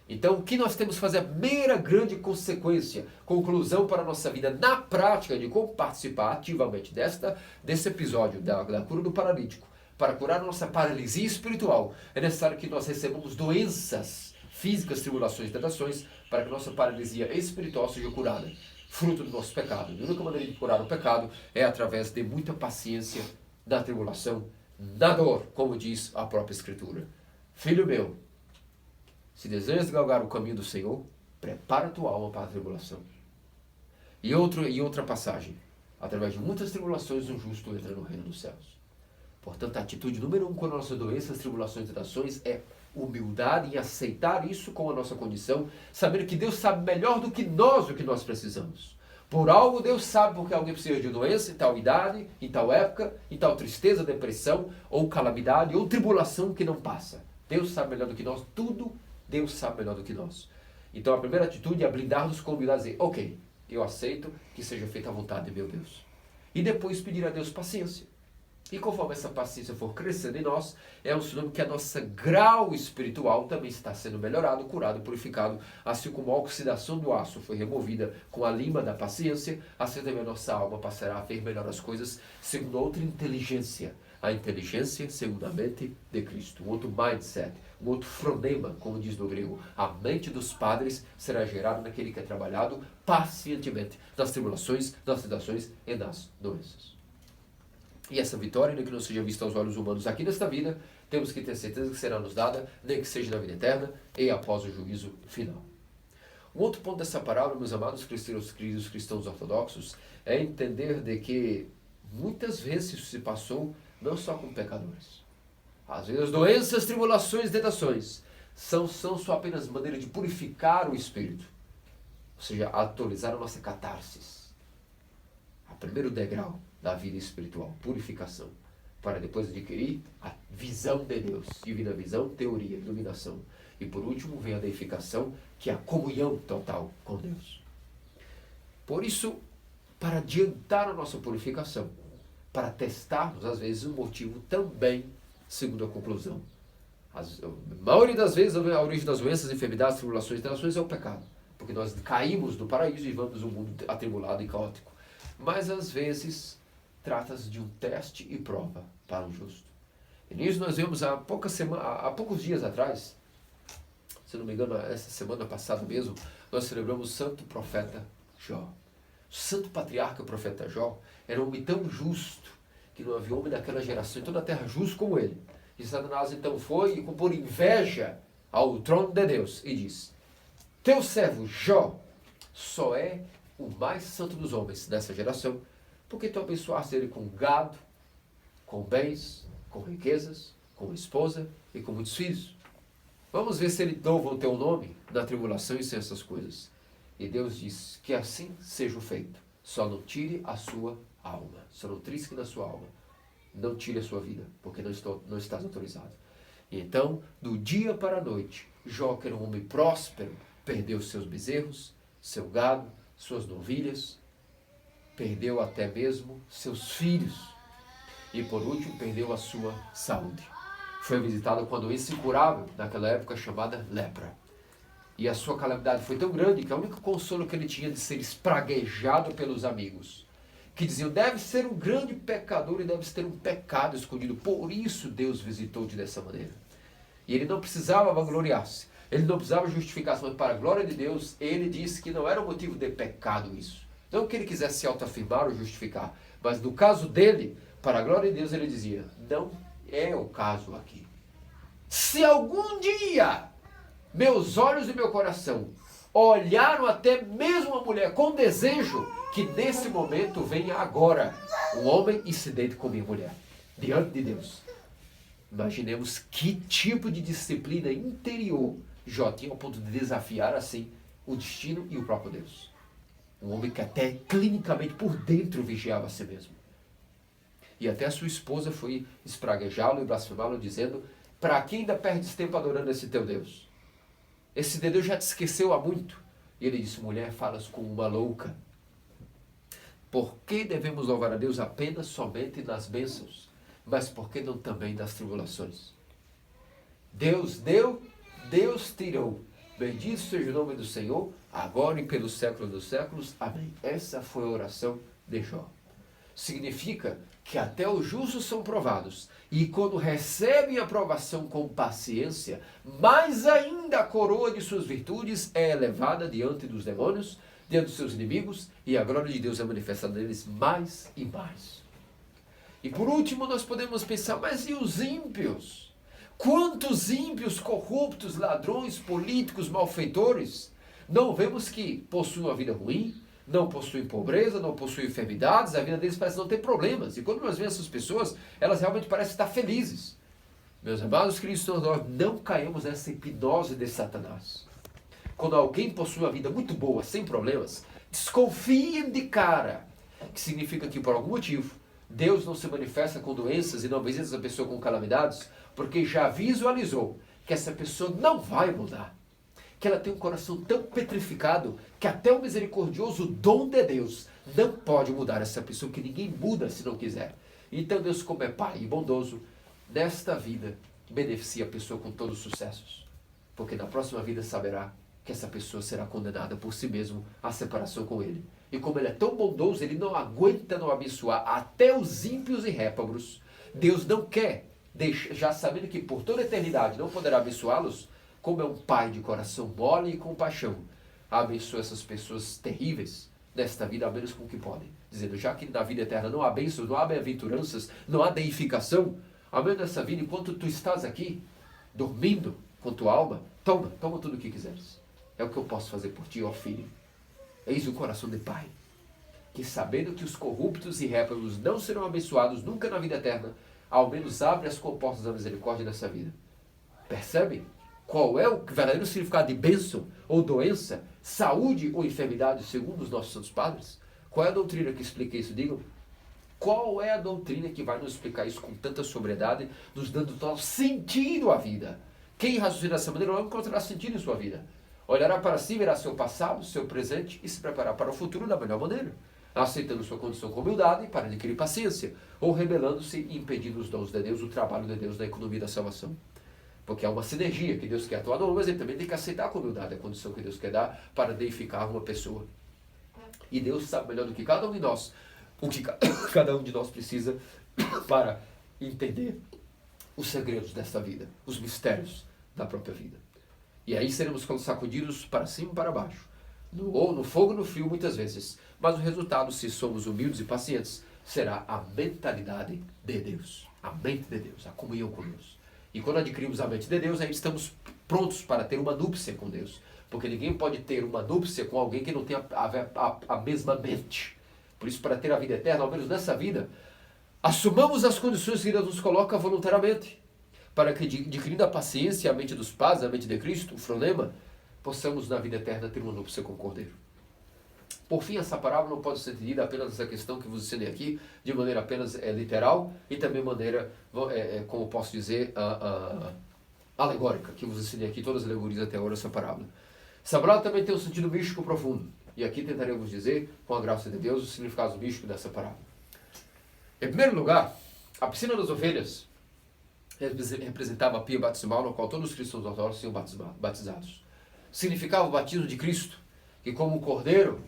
S3: Então, o que nós temos que fazer? A primeira grande consequência, conclusão para a nossa vida na prática de como participar ativamente desse episódio da cura do paralítico, para curar a nossa paralisia espiritual, é necessário que nós recebamos doenças físicas, tribulações e tentações, para que a nossa paralisia espiritual seja curada, fruto do nosso pecado. A única maneira de curar o pecado é através de muita paciência na tribulação, na dor, como diz a própria Escritura. Filho meu, se desejas galgar o caminho do Senhor, prepara a tua alma para a tribulação. E outra passagem, através de muitas tribulações, um justo entra no reino dos céus. Portanto, a atitude número 1 com a nossa doença, tribulações e tentações é humildade em aceitar isso como a nossa condição, saber que Deus sabe melhor do que nós o que nós precisamos. Por algo Deus sabe porque alguém precisa de doença em tal idade, em tal época, em tal tristeza, depressão, ou calamidade, ou tribulação que não passa. Deus sabe melhor do que nós, tudo Deus sabe melhor do que nós. Então a primeira atitude é blindar-nos com humildade e dizer, ok, eu aceito que seja feita a vontade de meu Deus. E depois pedir a Deus paciência. E conforme essa paciência for crescendo em nós, é um sinônimo que a nossa grau espiritual também está sendo melhorado, curado, purificado, assim como a oxidação do aço foi removida com a lima da paciência, assim também a nossa alma passará a ver melhor as coisas segundo outra inteligência. A inteligência segundo a mente de Cristo, um outro mindset, um outro fronema, como diz no grego. A mente dos padres será gerada naquele que é trabalhado pacientemente nas tribulações, nas tentações e nas doenças. E essa vitória, nem que não seja vista aos olhos humanos aqui nesta vida, temos que ter certeza que será nos dada, nem que seja na vida eterna e após o juízo final. Um outro ponto dessa parábola, meus amados queridos cristãos ortodoxos, é entender de que muitas vezes isso se passou não só com pecadores. Às vezes doenças, tribulações, tentações são só apenas maneira de purificar o espírito. Ou seja, atualizar a nossa catarsis. O primeiro degrau da vida espiritual, purificação. Para depois adquirir a visão de Deus. Divina visão, teoria, iluminação. E por último vem a deificação, que é a comunhão total com Deus. Por isso, para adiantar a nossa purificação, para testarmos, às vezes, um motivo também, segundo a conclusão. A maioria das vezes, a origem das doenças, enfermidades, tribulações e tentações é o pecado. Porque nós caímos do paraíso e vamos um mundo atribulado e caótico. Mas, às vezes, trata-se de um teste e prova para o justo. E nisso nós vemos há poucos dias atrás, se não me engano, essa semana passada mesmo, nós celebramos o santo profeta Jó. O santo patriarca profeta Jó era um homem tão justo que não havia homem naquela geração em toda a terra justo como ele. E Satanás então foi e por inveja ao trono de Deus e disse: teu servo Jó só é o mais santo dos homens dessa geração, porque tu abençoaste ele com gado, com bens, com riquezas, com esposa e com muitos filhos. Vamos ver se ele louva o teu nome na tribulação e sem essas coisas. E Deus diz que assim seja o feito. Só não tire a sua alma. Só não trisque da sua alma. Não tire a sua vida, porque não estás autorizado. E então, do dia para a noite, Jó, que era um homem próspero, perdeu seus bezerros, seu gado, suas novilhas, perdeu até mesmo seus filhos. E por último, perdeu a sua saúde. Foi visitado com uma doença incurável, naquela época chamada lepra. E a sua calamidade foi tão grande que o único consolo que ele tinha de ser espraguejado pelos amigos, que diziam: deve ser um grande pecador e deve ter um pecado escondido. Por isso Deus visitou-te dessa maneira. E ele não precisava vangloriar-se. Ele não precisava justificar-se, mas para a glória de Deus, ele disse que não era motivo de pecado isso. Não que ele quisesse se autoafirmar ou justificar, mas no caso dele, para a glória de Deus, ele dizia: não é o caso aqui. Se algum dia meus olhos e meu coração olharam até mesmo uma mulher com desejo, que nesse momento venha agora um homem e se deite com minha mulher, diante de Deus. Imaginemos que tipo de disciplina interior Jó tinha ao ponto de desafiar assim o destino e o próprio Deus. Um homem que até clinicamente por dentro vigiava a si mesmo. E até a sua esposa foi espraguejá-lo e blasfemá-lo, dizendo: para que ainda perdes tempo adorando esse teu Deus? Esse Deus já te esqueceu há muito. E ele disse: mulher, falas com uma louca. Por que devemos louvar a Deus apenas somente nas bênçãos? Mas por que não também nas tribulações? Deus deu, Deus tirou. Bendito seja o nome do Senhor, agora e pelos séculos dos séculos. Amém. Essa foi a oração de Jó. Significa que até os justos são provados. E quando recebem a provação com paciência, mais ainda a coroa de suas virtudes é elevada diante dos demônios, diante dos seus inimigos, e a glória de Deus é manifestada neles mais e mais. E por último nós podemos pensar: mas e os ímpios? Quantos ímpios, corruptos, ladrões, políticos, malfeitores, não vemos que possuem uma vida ruim, não possuem pobreza, não possuem enfermidades, a vida deles parece não ter problemas. E quando nós vemos essas pessoas, elas realmente parecem estar felizes. Meus amados cristãos, nós não caímos nessa hipnose de Satanás. Quando alguém possui uma vida muito boa, sem problemas, desconfiem de cara, que significa que por algum motivo Deus não se manifesta com doenças e não visita essa pessoa com calamidades, porque já visualizou que essa pessoa não vai mudar. Que ela tem um coração tão petrificado que até o misericordioso dom de Deus não pode mudar essa pessoa, que ninguém muda se não quiser. Então Deus, como é Pai e bondoso, nesta vida beneficia a pessoa com todos os sucessos. Porque na próxima vida saberá que essa pessoa será condenada por si mesmo à separação com Ele. E como Ele é tão bondoso, Ele não aguenta não abençoar até os ímpios e réprobos. Deus não quer, já sabendo que por toda a eternidade não poderá abençoá-los, como é um pai de coração mole e compaixão, abençoa essas pessoas terríveis nesta vida, a menos com o que podem. Dizendo: já que na vida eterna não há bênçãos, não há bem-aventuranças, não há deificação, ao menos nessa vida, enquanto tu estás aqui, dormindo com tua alma, toma tudo o que quiseres. É o que eu posso fazer por ti, ó filho. Eis o coração de pai. que sabendo que os corruptos e réprobos não serão abençoados nunca na vida eterna, ao menos abre as comportas da misericórdia nessa vida. Percebe? Qual é o verdadeiro significado de bênção ou doença, saúde ou enfermidade, segundo os nossos santos padres? Qual é a doutrina que explica isso? Digam. Qual é a doutrina que vai nos explicar isso com tanta sobriedade, nos dando total sentido à vida? Quem raciocina dessa maneira não encontrará sentido em sua vida. Olhará para si, verá seu passado, seu presente e se preparar para o futuro da melhor maneira, aceitando sua condição com humildade para adquirir paciência, ou rebelando-se e impedindo os dons de Deus, o trabalho de Deus na economia da salvação. Porque há uma sinergia que Deus quer atuar no homem, mas ele também tem que aceitar com humildade a condição que Deus quer dar para deificar uma pessoa. E Deus sabe melhor do que cada um de nós o que cada um de nós precisa para entender os segredos desta vida, os mistérios da própria vida. E aí seremos sacudidos para cima e para baixo, ou no fogo e no frio muitas vezes. Mas o resultado, se somos humildes e pacientes, será a mentalidade de Deus, a mente de Deus, a comunhão com Deus. E quando adquirimos a mente de Deus, aí estamos prontos para ter uma núpcia com Deus. Porque ninguém pode ter uma núpcia com alguém que não tenha a mesma mente. Por isso, para ter a vida eterna, ao menos nessa vida, assumamos as condições que Deus nos coloca voluntariamente, para que, adquirindo a paciência e a mente dos pais, a mente de Cristo, o fronema, possamos na vida eterna ter uma núpcia com o Cordeiro. Por fim, essa parábola não pode ser entendida apenas nessa questão que vos ensinei aqui, de maneira apenas literal, e também maneira, como posso dizer, alegórica, que vos ensinei aqui, todas as alegorias até agora, essa parábola. Essa parábola também tem um sentido místico profundo. E aqui tentaremos dizer, com a graça de Deus, o significado místico dessa parábola. Em primeiro lugar, a piscina das ovelhas representava a pia batismal, no qual todos os cristãos ortodoxos seriam batizados. Significava o batismo de Cristo, que como um cordeiro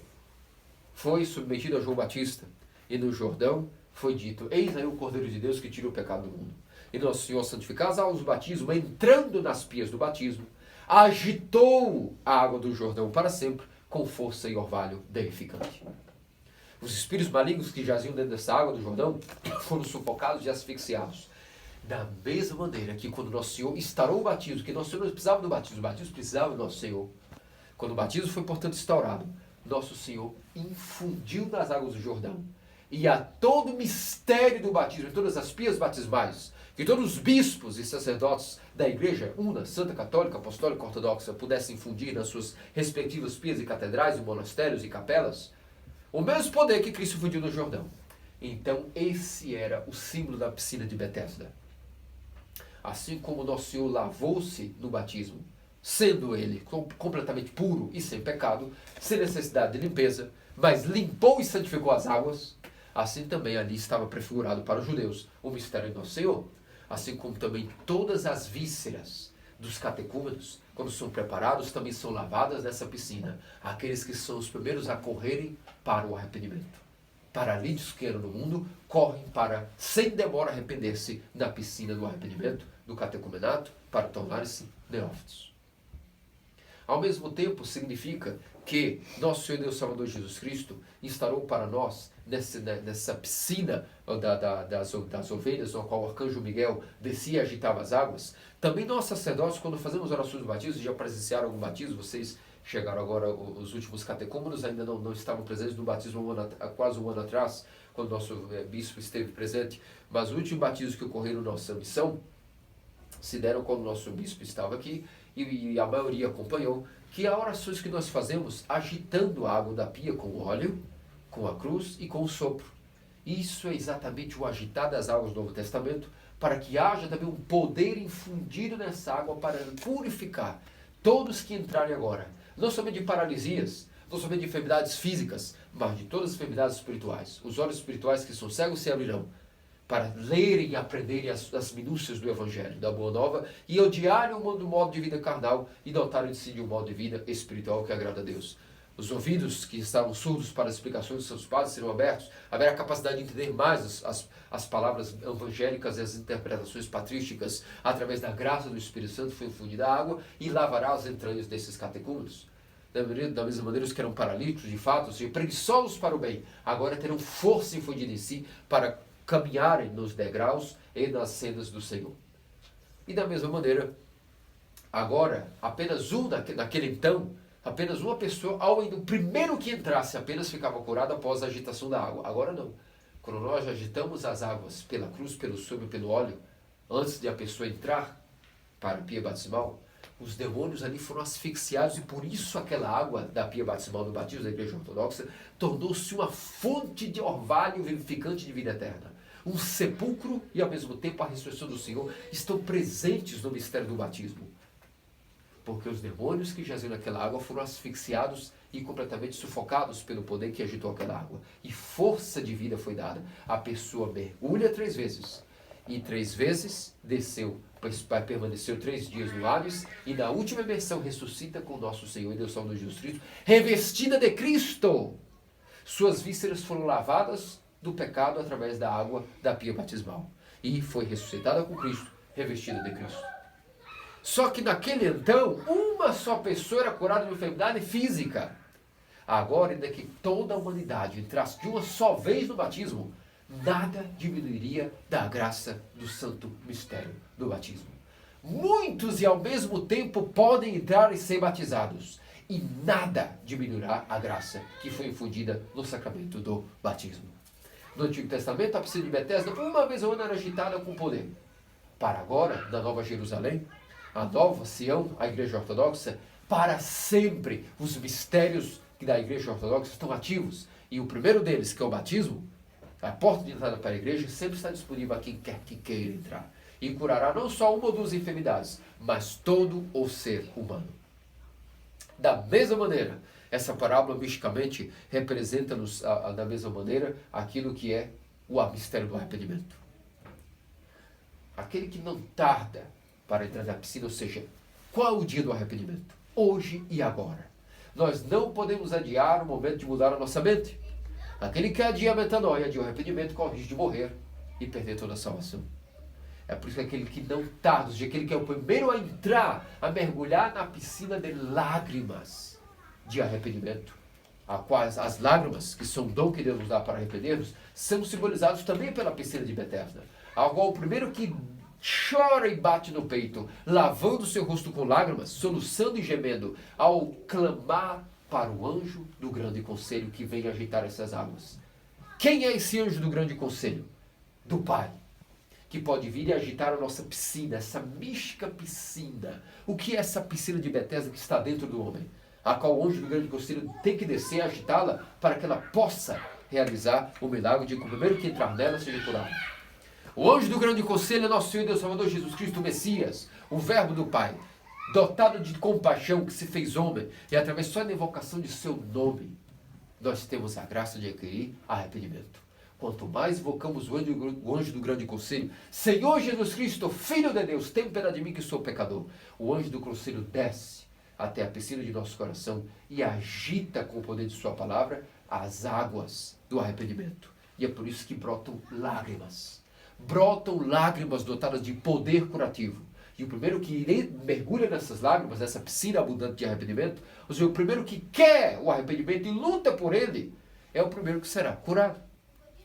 S3: foi submetido a João Batista. E no Jordão foi dito, eis aí o Cordeiro de Deus que tira o pecado do mundo. E Nosso Senhor, santificado aos batismos, entrando nas pias do batismo, agitou a água do Jordão para sempre, com força e orvalho deificante. Os espíritos malignos que jaziam dentro dessa água do Jordão foram sufocados e asfixiados. Da mesma maneira que quando Nosso Senhor instaurou o batismo, que Nosso Senhor não precisava do batismo, o batismo precisava do Nosso Senhor. Quando o batismo foi, portanto, instaurado, Nosso Senhor infundiu nas águas do Jordão. E a todo o mistério do batismo, em todas as pias batismais, que todos os bispos e sacerdotes da Igreja una, Santa Católica, Apostólica, Ortodoxa, pudessem infundir nas suas respectivas pias e catedrais, e monastérios e capelas, o mesmo poder que Cristo infundiu no Jordão. Então, esse era o símbolo da piscina de Betesda. Assim como Nosso Senhor lavou-se no batismo, sendo ele completamente puro e sem pecado, sem necessidade de limpeza, mas limpou e santificou as águas, assim também ali estava prefigurado para os judeus o mistério de Nosso Senhor. Assim como também todas as vísceras dos catecúmenos, quando são preparados, também são lavadas nessa piscina. Aqueles que são os primeiros a correrem para o arrependimento. Paralíticos que eram no mundo, correm para, sem demora, arrepender-se na piscina do arrependimento, do catecumenato, para tornarem-se neófitos. Ao mesmo tempo, significa que Nosso Senhor Deus Salvador Jesus Cristo instaurou para nós, nessa piscina das ovelhas, no qual o arcanjo Miguel descia e agitava as águas, também nós sacerdotes, quando fazemos orações do batismo, já presenciaram algum batismo, vocês chegaram agora, os últimos catecúmenos ainda não estavam presentes no batismo há quase um ano atrás, quando o nosso bispo esteve presente, mas o último batismo que ocorreu na nossa missão, se deram quando o nosso bispo estava aqui, e a maioria acompanhou, que há orações que nós fazemos agitando a água da pia com o óleo, com a cruz e com o sopro. Isso é exatamente o agitar das águas do Novo Testamento, para que haja também um poder infundido nessa água para purificar todos que entrarem agora, não somente de paralisias, não somente de enfermidades físicas, mas de todas as enfermidades espirituais. Os olhos espirituais que são cegos se abrirão, para lerem e aprenderem as minúcias do Evangelho, da Boa Nova, e odiarem o modo de vida carnal e dotarem de si de um modo de vida espiritual que agrada a Deus. Os ouvidos que estavam surdos para as explicações dos seus padres serão abertos, haverá a capacidade de entender mais as palavras evangélicas e as interpretações patrísticas através da graça do Espírito Santo, foi infundida a água e lavará as entranhas desses catecúmenos. Da mesma maneira, os que eram paralíticos, de fato, ou seja, preguiçosos para o bem, agora terão força infundida em si para caminharem nos degraus e nas sendas do Senhor. E da mesma maneira, agora, apenas um naquele então, Apenas uma pessoa, o primeiro que entrasse, apenas ficava curado após a agitação da água. Agora não. Quando nós agitamos as águas pela cruz, pelo sangue, pelo óleo, antes de a pessoa entrar para a pia batismal, os demônios ali foram asfixiados, e por isso aquela água da pia batismal do batismo da Igreja Ortodoxa tornou-se uma fonte de orvalho vivificante de vida eterna. Um sepulcro e ao mesmo tempo a ressurreição do Senhor estão presentes no mistério do batismo. Porque os demônios que jaziam naquela água foram asfixiados e completamente sufocados pelo poder que agitou aquela água. E força de vida foi dada. A pessoa mergulha 3 vezes. E 3 vezes desceu, permaneceu 3 dias no Hades, e na última imersão ressuscita com o nosso Senhor e Deus Salvador Jesus Cristo, revestida de Cristo. Suas vísceras foram lavadas do pecado através da água da pia batismal. E foi ressuscitada com Cristo, revestida de Cristo. Só que naquele então, uma só pessoa era curada de uma enfermidade física. Agora, ainda que toda a humanidade entrasse de uma só vez no batismo, nada diminuiria da graça do santo mistério do batismo. Muitos e ao mesmo tempo podem entrar e ser batizados, e nada diminuirá a graça que foi infundida no sacramento do batismo. No Antigo Testamento, a piscina de Betesda, uma vez ao ano, era agitada com poder. Para agora, na Nova Jerusalém, a Nova Sião, a Igreja Ortodoxa, para sempre os mistérios da Igreja Ortodoxa estão ativos. E o primeiro deles, que é o batismo, a porta de entrada para a igreja, sempre está disponível a quem quer que queira entrar. E curará não só uma ou 2 enfermidades, mas todo o ser humano. Da mesma maneira, essa parábola misticamente representa-nos, da mesma maneira, aquilo que é o mistério do arrependimento. Aquele que não tarda para entrar na piscina, ou seja, qual é o dia do arrependimento? Hoje e agora. Nós não podemos adiar o momento de mudar a nossa mente. Aquele que adia a metanoia, adia o arrependimento, corre o risco de morrer e perder toda a salvação. É por isso que aquele que não tarda, ou seja, aquele que é o primeiro a entrar, a mergulhar na piscina de lágrimas de arrependimento, as lágrimas, que são o dom que Deus nos dá para arrepender-nos, são simbolizados também pela piscina de Betesda. Agora, o primeiro que chora e bate no peito, lavando seu rosto com lágrimas, soluçando e gemendo, ao clamar para o anjo do grande conselho que vem agitar essas águas. Quem é esse anjo do grande conselho? Do Pai, que pode vir e agitar a nossa piscina, essa mística piscina. O que é essa piscina de Betesda que está dentro do homem? A qual o anjo do grande conselho tem que descer e agitá-la para que ela possa realizar o milagre de que o primeiro que entrar nela seja curado. O anjo do grande conselho é nosso Senhor e Deus Salvador Jesus Cristo, o Messias, o Verbo do Pai, dotado de compaixão, que se fez homem, e através só da invocação de seu nome, nós temos a graça de adquirir arrependimento. Quanto mais invocamos o anjo do grande conselho, Senhor Jesus Cristo, Filho de Deus, tem pena de mim que sou pecador. O anjo do conselho desce até a piscina de nosso coração e agita com o poder de sua palavra as águas do arrependimento. E é por isso que brotam lágrimas. Brotam lágrimas dotadas de poder curativo. E o primeiro que mergulha nessas lágrimas, nessa piscina abundante de arrependimento, ou seja, o primeiro que quer o arrependimento e luta por ele, é o primeiro que será curado.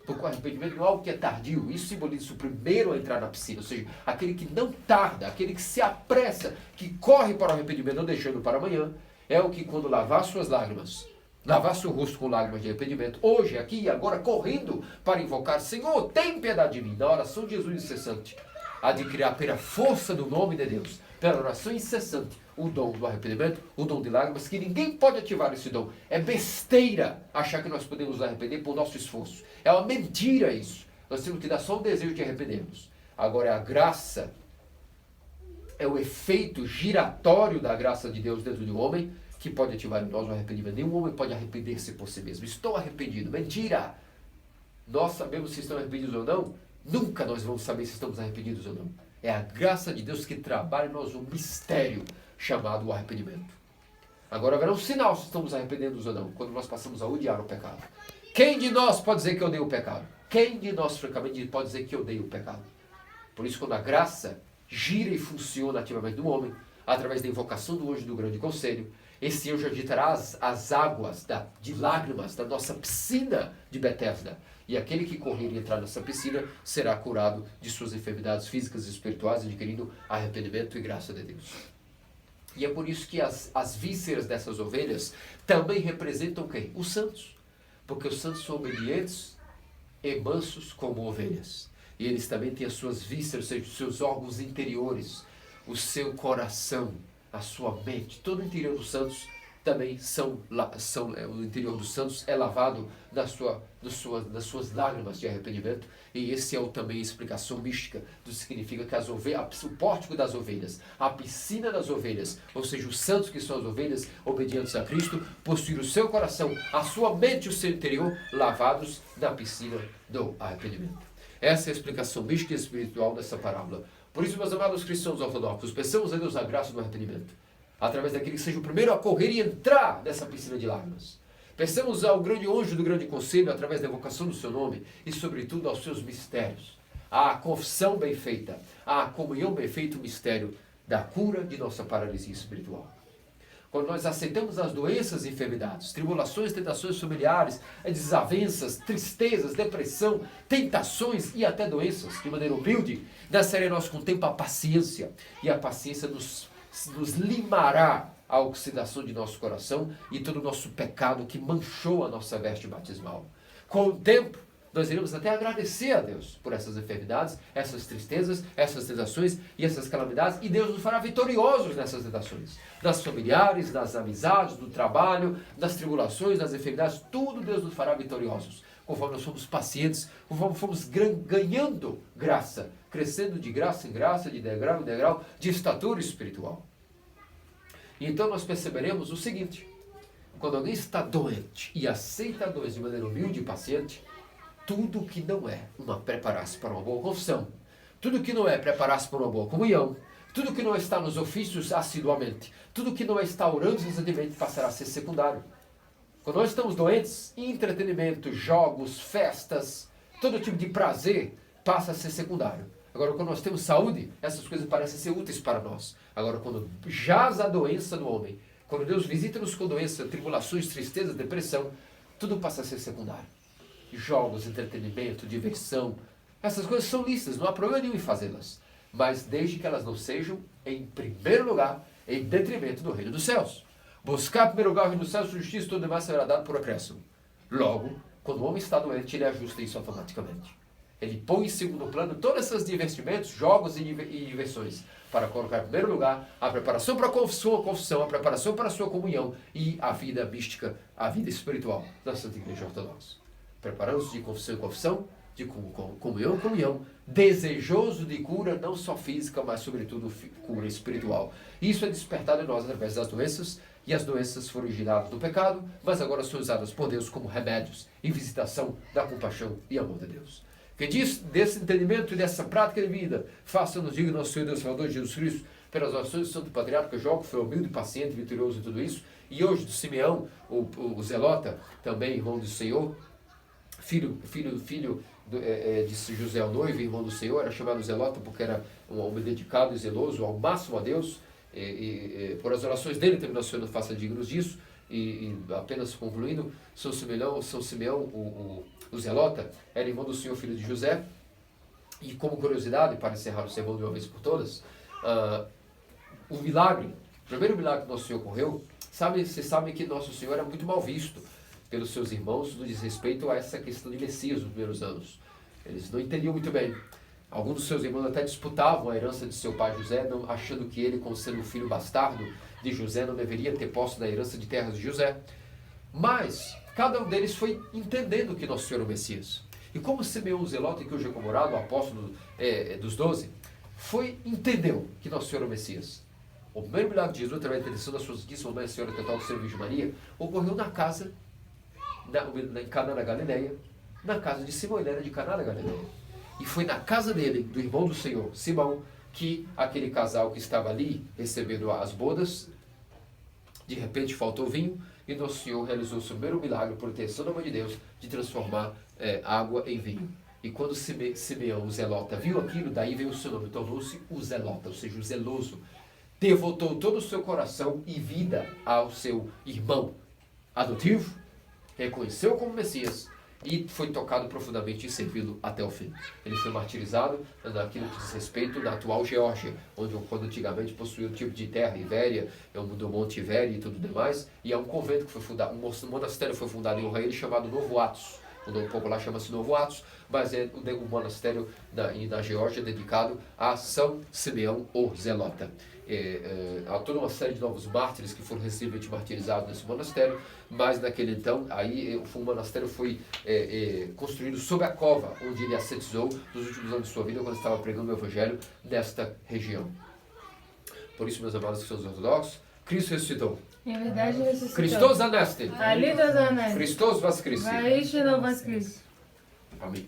S3: Porque o arrependimento não é algo que é tardio. Isso simboliza o primeiro a entrar na piscina, ou seja, aquele que não tarda, aquele que se apressa, que corre para o arrependimento, não deixando para amanhã, é o que, quando lavar suas lágrimas, lavar seu rosto com lágrimas de arrependimento, hoje, aqui e agora, correndo para invocar, Senhor, tem piedade de mim, na oração de Jesus incessante, adquirir pela força do nome de Deus, pela oração incessante, o dom do arrependimento, o dom de lágrimas, que ninguém pode ativar esse dom. É besteira achar que nós podemos nos arrepender por nosso esforço. É uma mentira isso. Nós temos que dar só o desejo de arrependermos. Agora, a graça é o efeito giratório da graça de Deus dentro do homem, que pode ativar em nós o arrependimento. Nenhum homem pode arrepender-se por si mesmo. Estou arrependido. Mentira! Nós sabemos se estamos arrependidos ou não. Nunca nós vamos saber se estamos arrependidos ou não. É a graça de Deus que trabalha em nós um mistério chamado o arrependimento. Agora haverá um sinal se estamos arrependidos ou não, quando nós passamos a odiar o pecado. Quem de nós pode dizer que odeia o pecado? Quem de nós, francamente, pode dizer que odeia o pecado? Por isso, quando a graça gira e funciona ativamente no homem, através da invocação do anjo do grande conselho, esse anjo agitará as águas de lágrimas da nossa piscina de Betesda. E aquele que correr e entrar nessa piscina será curado de suas enfermidades físicas e espirituais, adquirindo arrependimento e graça de Deus. E é por isso que as vísceras dessas ovelhas também representam quem? Os santos. Porque os santos são obedientes e mansos como ovelhas. E eles também têm as suas vísceras, ou seja, os seus órgãos interiores, o seu coração, a sua mente, todo o interior dos santos também o interior dos santos é lavado das suas lágrimas de arrependimento. E esse é também a explicação mística do que significa que as ovelhas, o pórtico das ovelhas, a piscina das ovelhas, ou seja, os santos que são as ovelhas obedientes a Cristo, possuem o seu coração, a sua mente e o seu interior lavados na piscina do arrependimento. Essa é a explicação mística e espiritual dessa parábola. Por isso, meus amados cristãos ortodoxos, peçamos a Deus a graça do arrependimento, através daquele que seja o primeiro a correr e entrar nessa piscina de lágrimas. Peçamos ao grande anjo do grande conselho, através da evocação do seu nome, e sobretudo aos seus mistérios, à confissão bem feita, à comunhão bem feita, o mistério da cura de nossa paralisia espiritual. Quando nós aceitamos as doenças e enfermidades, tribulações, tentações familiares, desavenças, tristezas, depressão, tentações e até doenças, de maneira humilde, nascerá em nós com o tempo a paciência, e a paciência nos limará a oxidação de nosso coração e todo o nosso pecado que manchou a nossa veste batismal. Com o tempo, nós iremos até agradecer a Deus por essas enfermidades, essas tristezas, essas tentações e essas calamidades, e Deus nos fará vitoriosos nessas tentações. Nas familiares, nas amizades, no trabalho, nas tribulações, nas enfermidades, tudo Deus nos fará vitoriosos, conforme nós somos pacientes, conforme fomos ganhando graça, crescendo de graça em graça, de degrau em degrau, de estatura espiritual. E então nós perceberemos o seguinte: quando alguém está doente e aceita a doença de maneira humilde e paciente, tudo que não é preparar-se para uma boa confissão, tudo que não é preparar-se para uma boa comunhão, tudo que não está nos ofícios assiduamente, tudo que não está orando incessantemente passará a ser secundário. Quando nós estamos doentes, entretenimento, jogos, festas, todo tipo de prazer passa a ser secundário. Agora, quando nós temos saúde, essas coisas parecem ser úteis para nós. Agora, quando jaz a doença no homem, quando Deus visita-nos com doença, tribulações, tristezas, depressão, tudo passa a ser secundário. Jogos, entretenimento, diversão, essas coisas são lícitas, não há problema nenhum em fazê-las. Mas desde que elas não sejam, em primeiro lugar, em detrimento do reino dos céus. Buscar em primeiro lugar o reino dos céus, justiça e tudo demais será dado por acréscimo. Logo, quando o homem está doente, ele ajusta isso automaticamente. Ele põe em segundo plano todos esses divertimentos, jogos e diversões, para colocar em primeiro lugar a preparação para a sua confissão, a preparação para a sua comunhão e a vida mística, a vida espiritual da Santa Igreja Ortodoxa. Preparando-se de confissão em confissão, de comunhão em comunhão, desejoso de cura, não só física, mas sobretudo cura espiritual. Isso é despertado em nós através das doenças, e as doenças foram originadas do pecado, mas agora são usadas por Deus como remédios e visitação da compaixão e amor de Deus. Que desse entendimento e dessa prática de vida, faça-nos dignos nosso Senhor Deus Salvador Jesus Cristo, pelas orações do Santo Patriarca Jó, que foi humilde, paciente, vitorioso em tudo isso, e hoje do Simeão, o Zelota, também irmão do Senhor, filho de José o noivo, irmão do Senhor, era chamado Zelota porque era um homem dedicado e zeloso ao máximo a Deus, e por as orações dele também nosso Senhor nos faça dignos disso. E apenas concluindo, São Simeão, o Zelota, era irmão do Senhor, filho de José. E como curiosidade, para encerrar o sermão de uma vez por todas, o primeiro milagre que nosso Senhor ocorreu, vocês sabem que nosso Senhor era muito mal visto pelos seus irmãos no diz respeito a essa questão de Messias nos primeiros anos. Eles não entendiam muito bem. Alguns dos seus irmãos até disputavam a herança de seu pai José, achando que ele, como sendo o filho bastardo de José, não deveria ter posse da herança de terras de José. Mas cada um deles foi entendendo que nosso Senhor é o Messias. E como Simeão Zelota, que hoje é comemorado, o apóstolo dos 12, entendeu que nosso Senhor é o Messias. O primeiro milagre de Jesus, através da intercessão da sua Santíssima Mãe, Senhora Total, Senhor Virgem Maria, ocorreu na casa, em Caná da Galileia, na casa de Simão, ele era de Caná da Galileia. E foi na casa dele, do irmão do Senhor, Simão, que aquele casal que estava ali recebendo as bodas, de repente faltou vinho, e nosso Senhor realizou o seu primeiro milagre, por intercessão da Mãe de Deus, de transformar água em vinho. E quando Simeão, o Zelota, viu aquilo, daí veio o seu nome, tornou-se o Zelota, ou seja, o zeloso. Devotou todo o seu coração e vida ao seu irmão adotivo, reconheceu como Messias e foi tocado profundamente em servi-lo até o fim. Ele foi martirizado naquilo que diz respeito na atual Geórgia, onde quando antigamente possuía um tipo de terra, Ivéria, do Monte Ivéria e tudo demais, e é um convento que foi fundado, um monastério foi fundado em honra a ele chamado Novo Atos. O nome popular chama-se Novo Atos, mas é um monastério na Geórgia dedicado a São Simeão o Zelota. Há toda uma série de novos mártires que foram recentemente martirizados nesse monastério, mas naquele então, aí o monastério foi construído sob a cova onde ele ascetizou nos últimos anos de sua vida, quando estava pregando o Evangelho nesta região. Por isso, meus amados cristãos ortodoxos, Cristo ressuscitou.
S2: Em verdade ressuscitou.
S3: Christos anesti.
S2: Ali dos anéis.
S3: Christos voskresit.
S2: Vai no Vasquez.
S3: Amém.